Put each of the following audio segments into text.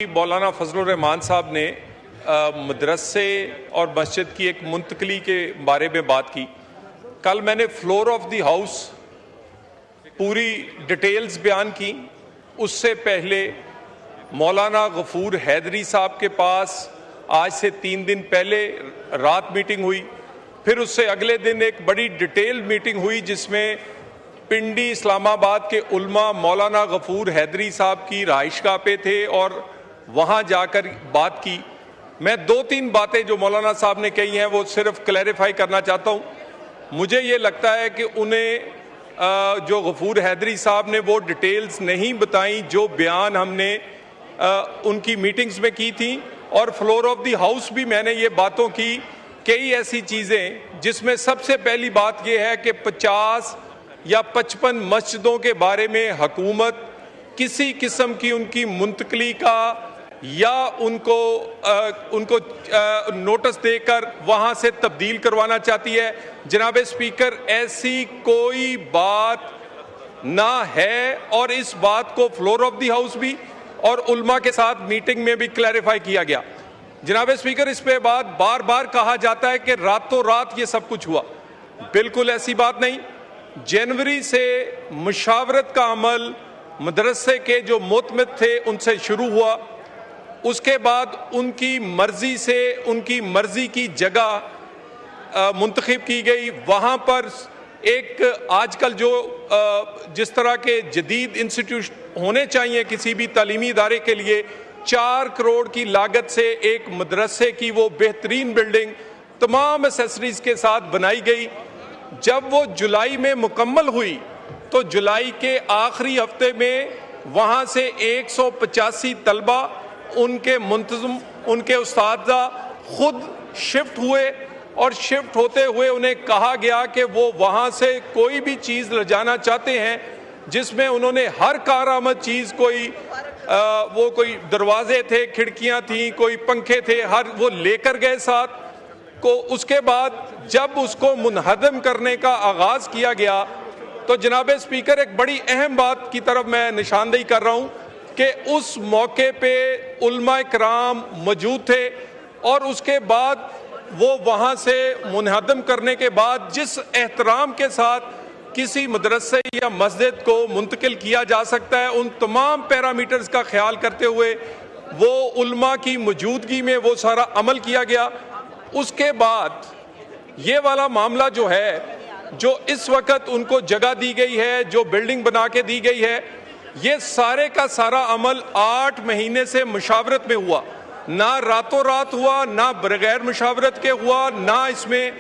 مولانا فضل الرحمان صاحب نے مدرسے اور مسجد کی ایک منتقلی کے بارے میں بات کی. کل میں نے فلور آف دی ہاؤس پوری ڈیٹیلز بیان کی. اس سے پہلے مولانا غفور حیدری صاحب کے پاس آج سے 3 دن پہلے رات میٹنگ ہوئی. پھر اس سے اگلے دن ایک بڑی ڈیٹیل میٹنگ ہوئی جس میں پنڈی اسلام آباد کے علماء مولانا غفور حیدری صاحب کی رہائش گاہ پہ تھے اور وہاں جا کر بات کی. میں 2-3 باتیں جو مولانا صاحب نے کہی ہیں وہ صرف کلیریفائی کرنا چاہتا ہوں. مجھے یہ لگتا ہے کہ انہیں جو غفور حیدری صاحب نے وہ ڈیٹیلز نہیں بتائیں جو بیان ہم نے ان کی میٹنگز میں کی تھیں, اور فلور آف دی ہاؤس بھی میں نے یہ باتوں کی کئی ایسی چیزیں جس میں سب سے پہلی بات یہ ہے کہ 50 یا 55 مسجدوں کے بارے میں حکومت کسی قسم کی ان کی منتقلی کا یا ان کو نوٹس دے کر وہاں سے تبدیل کروانا چاہتی ہے. جناب اسپیکر, ایسی کوئی بات نہ ہے, اور اس بات کو فلور آف دی ہاؤس بھی اور علماء کے ساتھ میٹنگ میں بھی کلیریفائی کیا گیا. جناب اسپیکر, اس پہ بات بار بار کہا جاتا ہے کہ راتوں رات یہ سب کچھ ہوا. بالکل ایسی بات نہیں. جنوری سے مشاورت کا عمل مدرسے کے جو معتمد تھے ان سے شروع ہوا. اس کے بعد ان کی مرضی سے ان کی مرضی کی جگہ منتخب کی گئی. وہاں پر ایک آج کل جو جس طرح کے جدید انسٹیٹیوشن ہونے چاہیے کسی بھی تعلیمی ادارے کے لیے, 4 کروڑ کی لاگت سے ایک مدرسے کی وہ بہترین بلڈنگ تمام ایسیسریز کے ساتھ بنائی گئی. جب وہ جولائی میں مکمل ہوئی تو جولائی کے آخری ہفتے میں وہاں سے 185 طلبہ, ان کے منتظم, ان کے اساتذہ خود شفٹ ہوئے, اور شفٹ ہوتے ہوئے انہیں کہا گیا کہ وہ وہاں سے کوئی بھی چیز لے جانا چاہتے ہیں جس میں انہوں نے ہر کارآمد چیز کوئی دروازے تھے, کھڑکیاں تھیں, کوئی پنکھے تھے, ہر وہ لے کر گئے ساتھ کو. اس کے بعد جب اس کو منہدم کرنے کا آغاز کیا گیا تو جناب اسپیکر ایک بڑی اہم بات کی طرف میں نشاندہی کر رہا ہوں کہ اس موقع پہ علماء کرام موجود تھے, اور اس کے بعد وہ وہاں سے منہدم کرنے کے بعد جس احترام کے ساتھ کسی مدرسے یا مسجد کو منتقل کیا جا سکتا ہے ان تمام پیرامیٹرز کا خیال کرتے ہوئے وہ علماء کی موجودگی میں وہ سارا عمل کیا گیا. اس کے بعد یہ والا معاملہ جو ہے, جو اس وقت ان کو جگہ دی گئی ہے, جو بلڈنگ بنا کے دی گئی ہے, یہ سارے کا سارا عمل 8 مہینے سے مشاورت میں ہوا. نہ راتوں رات ہوا, نہ بغیر مشاورت کے ہوا, نہ اس میں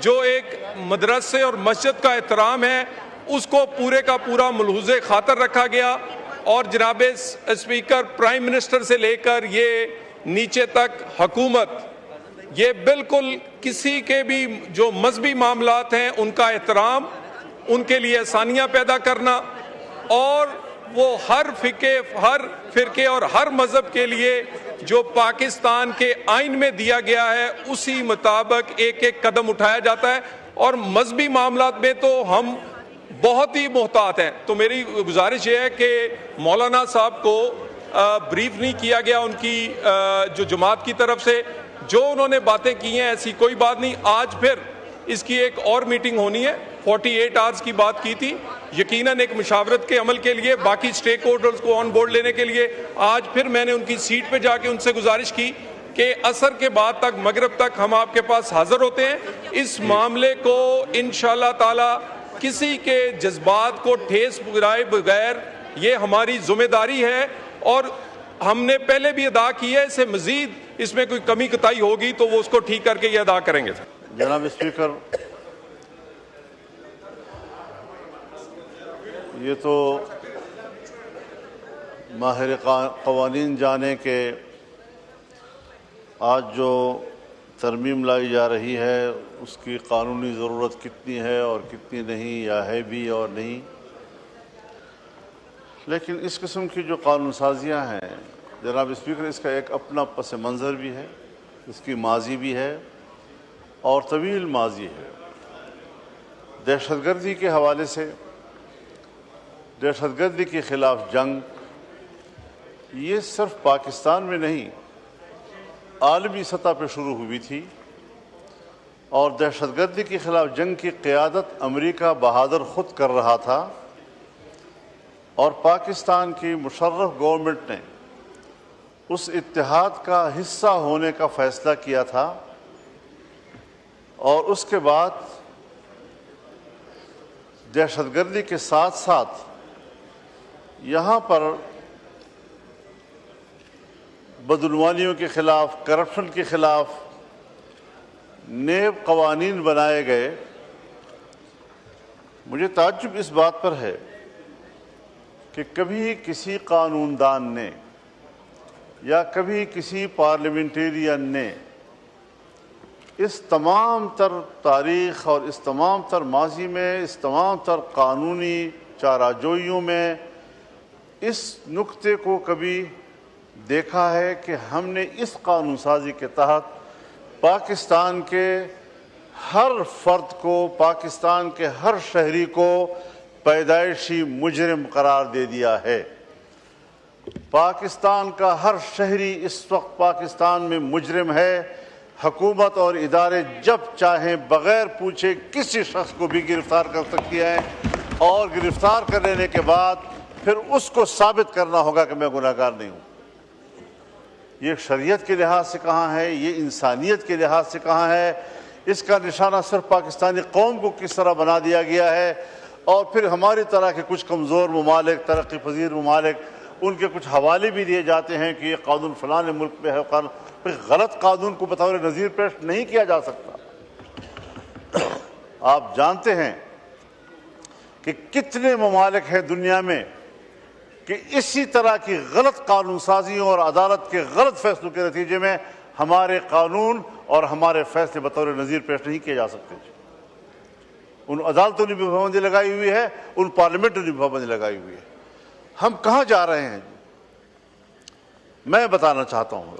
جو ایک مدرسے اور مسجد کا احترام ہے اس کو پورے کا پورا ملحوظ خاطر رکھا گیا. اور جناب اسپیکر, پرائم منسٹر سے لے کر یہ نیچے تک حکومت, یہ بالکل کسی کے بھی جو مذہبی معاملات ہیں ان کا احترام, ان کے لیے آسانیاں پیدا کرنا, اور وہ ہر فرقے اور ہر مذہب کے لیے جو پاکستان کے آئین میں دیا گیا ہے اسی مطابق ایک ایک قدم اٹھایا جاتا ہے. اور مذہبی معاملات میں تو ہم بہت ہی محتاط ہیں. تو میری گزارش یہ ہے کہ مولانا صاحب کو بریف نہیں کیا گیا ان کی جو جماعت کی طرف سے, جو انہوں نے باتیں کی ہیں ایسی کوئی بات نہیں. آج پھر اس کی ایک اور میٹنگ ہونی ہے, 48 آورز کی بات کی تھی, یقیناً ایک مشاورت کے عمل کے لیے باقی سٹیک ہولڈرز کو آن بورڈ لینے کے لیے. آج پھر میں نے ان کی سیٹ پہ جا کے ان سے گزارش کی کہ عصر کے بعد تک, مغرب تک ہم آپ کے پاس حاضر ہوتے ہیں. اس معاملے کو انشاءاللہ تعالی کسی کے جذبات کو ٹھیس پہنچائے بغیر یہ ہماری ذمہ داری ہے, اور ہم نے پہلے بھی ادا کی ہے, اسے مزید اس میں کوئی کمی کوتاہی ہوگی تو وہ اس کو ٹھیک کر کے یہ ادا کریں گے. جناب اسپیکر, یہ تو ماہر قوانین جانے کہ آج جو ترمیم لائی جا رہی ہے اس کی قانونی ضرورت کتنی ہے اور کتنی نہیں, یا ہے بھی اور نہیں. لیکن اس قسم کی جو قانون سازیاں ہیں جناب اسپیکر, اس کا ایک اپنا پس منظر بھی ہے, اس کی ماضی بھی ہے اور طویل ماضی ہے. دہشت گردی کے حوالے سے, دہشت گردی کے خلاف جنگ, یہ صرف پاکستان میں نہیں عالمی سطح پہ شروع ہوئی تھی اور دہشت گردی کے خلاف جنگ کی قیادت امریکہ بہادر خود کر رہا تھا اور پاکستان کی مشرف گورنمنٹ نے اس اتحاد کا حصہ ہونے کا فیصلہ کیا تھا اور اس کے بعد دہشت گردی کے ساتھ ساتھ یہاں پر بدعنوانیوں کے خلاف کرپشن کے خلاف نیب قوانین بنائے گئے۔ مجھے تعجب اس بات پر ہے کہ کبھی کسی قانون دان نے یا کبھی کسی پارلیمنٹیرین نے اس تمام تر تاریخ اور اس تمام تر ماضی میں اس تمام تر قانونی چارہ-جوئیوں میں اس نقطے کو کبھی دیکھا ہے کہ ہم نے اس قانون سازی کے تحت پاکستان کے ہر فرد کو، پاکستان کے ہر شہری کو پیدائشی مجرم قرار دے دیا ہے۔ پاکستان کا ہر شہری اس وقت پاکستان میں مجرم ہے۔ حکومت اور ادارے جب چاہیں بغیر پوچھے کسی شخص کو بھی گرفتار کر سکتی ہیں اور گرفتار کر لینے کے بعد پھر اس کو ثابت کرنا ہوگا کہ میں گناہگار نہیں ہوں۔ یہ شریعت کے لحاظ سے کہاں ہے، یہ انسانیت کے لحاظ سے کہاں ہے؟ اس کا نشانہ صرف پاکستانی قوم کو کس طرح بنا دیا گیا ہے اور پھر ہماری طرح کے کچھ کمزور ممالک، ترقی پذیر ممالک، ان کے کچھ حوالے بھی دیے جاتے ہیں کہ یہ قانون فلاں ملک میں ہے۔ غلط قانون کو بطور نظیر پیش نہیں کیا جا سکتا۔ آپ جانتے ہیں کہ کتنے ممالک ہیں دنیا میں کہ اسی طرح کی غلط قانون سازیوں اور عدالت کے غلط فیصلوں کے نتیجے میں ہمارے قانون اور ہمارے فیصلے بطور نظیر پیش نہیں کیے جا سکتے۔ ان عدالتوں نے بھی پابندی لگائی ہوئی ہے، ان پارلیمنٹوں نے بھی پابندی لگائی ہوئی ہے۔ ہم کہاں جا رہے ہیں؟ میں بتانا چاہتا ہوں،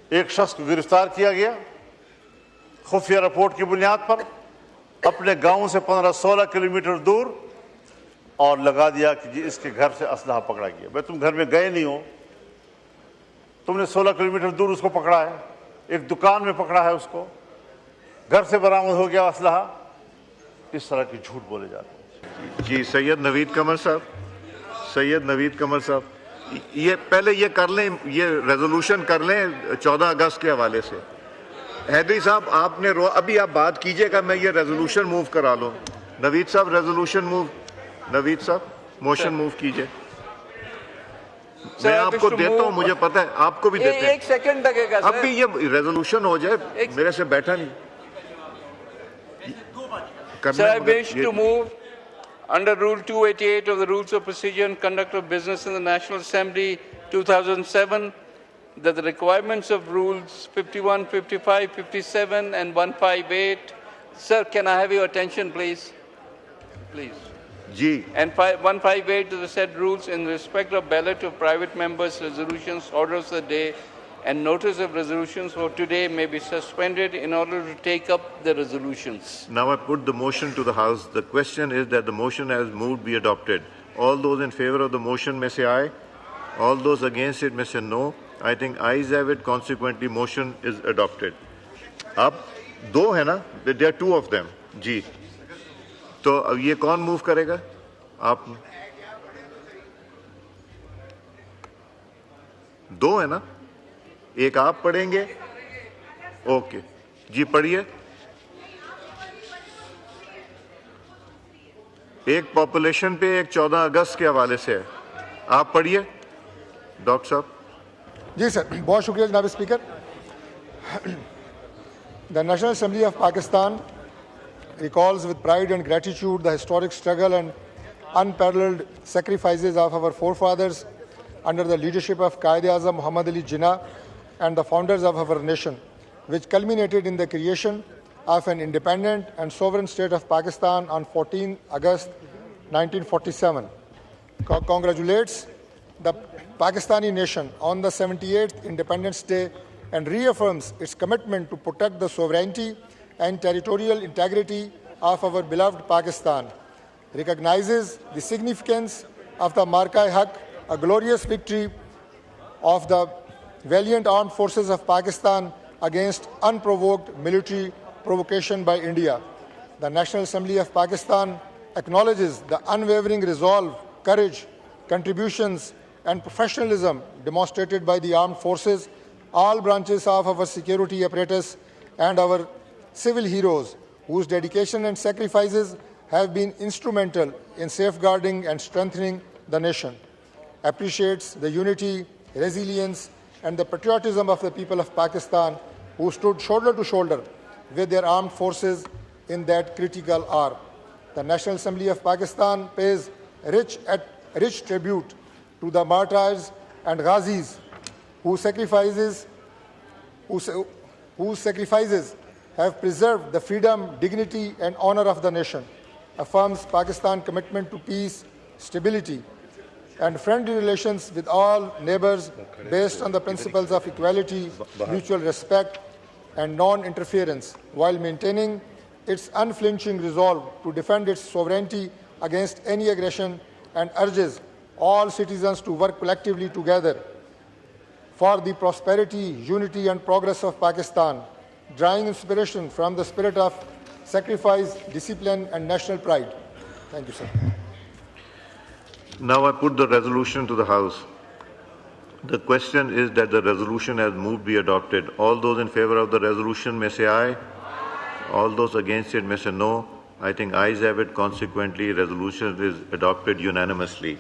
ایک شخص کو گرفتار کیا گیا خفیہ رپورٹ کی بنیاد پر اپنے گاؤں سے 15-16 کلومیٹر دور، اور لگا دیا کہ جی اس کے گھر سے اسلحہ پکڑا گیا۔ بھائی تم گھر میں گئے نہیں ہو، تم نے 16 کلومیٹر دور اس کو پکڑا ہے، ایک دکان میں پکڑا ہے اس کو، گھر سے برآمد ہو گیا اسلحہ۔ اس طرح کی جھوٹ بولے جاتے ہیں۔ جی سید نوید قمر صاحب، یہ پہلے یہ کر لیں، یہ ریزولوشن کر لیں 14 اگست کے حوالے سے۔ حیدری صاحب آپ نے ابھی آپ بات کیجئے گا، میں یہ ریزولوشن موو کرا لوں۔ نوید صاحب ریزولوشن موو، نوید صاحب موشن موو کیجئے۔ میں آپ کو دیتا ہوں، مجھے پتہ ہے آپ کو بھی دیتے ہیں۔ ایک سیکنڈ لگے گا اب بھی یہ ریزولوشن ہو جائے، میرے سے بیٹھا نہیں۔ Sir, I wish to move under Rule 288 of the Rules of Procedure and Conduct of Business in the National Assembly 2007 that the requirements of Rules 51, 55, 57 and 158. Sir, can I have your attention, please? Please. G And 158 of the said rules in respect of ballot of private members' resolutions, orders of the day, and notice of resolutions for today may be suspended in order to take up the resolutions. Now I put the motion to the House. The question is that the motion as moved be adopted. All those in favor of the motion may say aye. All those against it may say no. I think ayes have it. Consequently, motion is adopted. اب دو ہے نا, there are two of them. جی تو اب یہ کون move کرے گا؟ آپ دو ہے نا, ایک آپ پڑھیں گے. اوکے جی پڑھیے. ایک پاپولیشن پہ ایک 14 اگست کے حوالے سے ہے, آپ پڑھیے ڈاکٹر صاحب. جی سر, بہت شکریہ جناب speaker. The National Assembly of Pakistan recalls with pride and gratitude the historic struggle and unparalleled sacrifices of our forefathers under the leadership of Quaid-e-Azam Muhammad Ali Jinnah and the founders of our nation, which culminated in the creation of an independent and sovereign state of Pakistan on 14 August 1947. Congratulates the Pakistani nation on the 78th Independence Day and reaffirms its commitment to protect the sovereignty and territorial integrity of our beloved Pakistan. Recognizes the significance of the Marka-e-Haq, a glorious victory of the valiant armed forces of Pakistan against unprovoked military provocation by India. The National Assembly of Pakistan acknowledges the unwavering resolve, courage, contributions, and professionalism demonstrated by the armed forces, all branches of our security apparatus, and our civil heroes, whose dedication and sacrifices have been instrumental in safeguarding and strengthening the nation. Appreciates the unity, resilience, and the patriotism of the people of Pakistan, who stood shoulder to shoulder with their armed forces in that critical hour. The National Assembly of Pakistan pays rich tribute to the martyrs and ghazis whose sacrifices have preserved the freedom, dignity, and honor of the nation. Affirms Pakistan's commitment to peace, stability, and friendly relations with all neighbors based on the principles of equality, mutual respect, and non-interference, while maintaining its unflinching resolve to defend its sovereignty against any aggression, and urges all citizens to work collectively together for the prosperity, unity, and progress of Pakistan, drawing inspiration from the spirit of sacrifice, discipline, and national pride. Thank you, sir. Now I put the resolution to the House. The question is that the resolution as moved be adopted. All those in favor of the resolution may say aye. All those against it may say no. I think ayes have it. Consequently, resolution is adopted unanimously.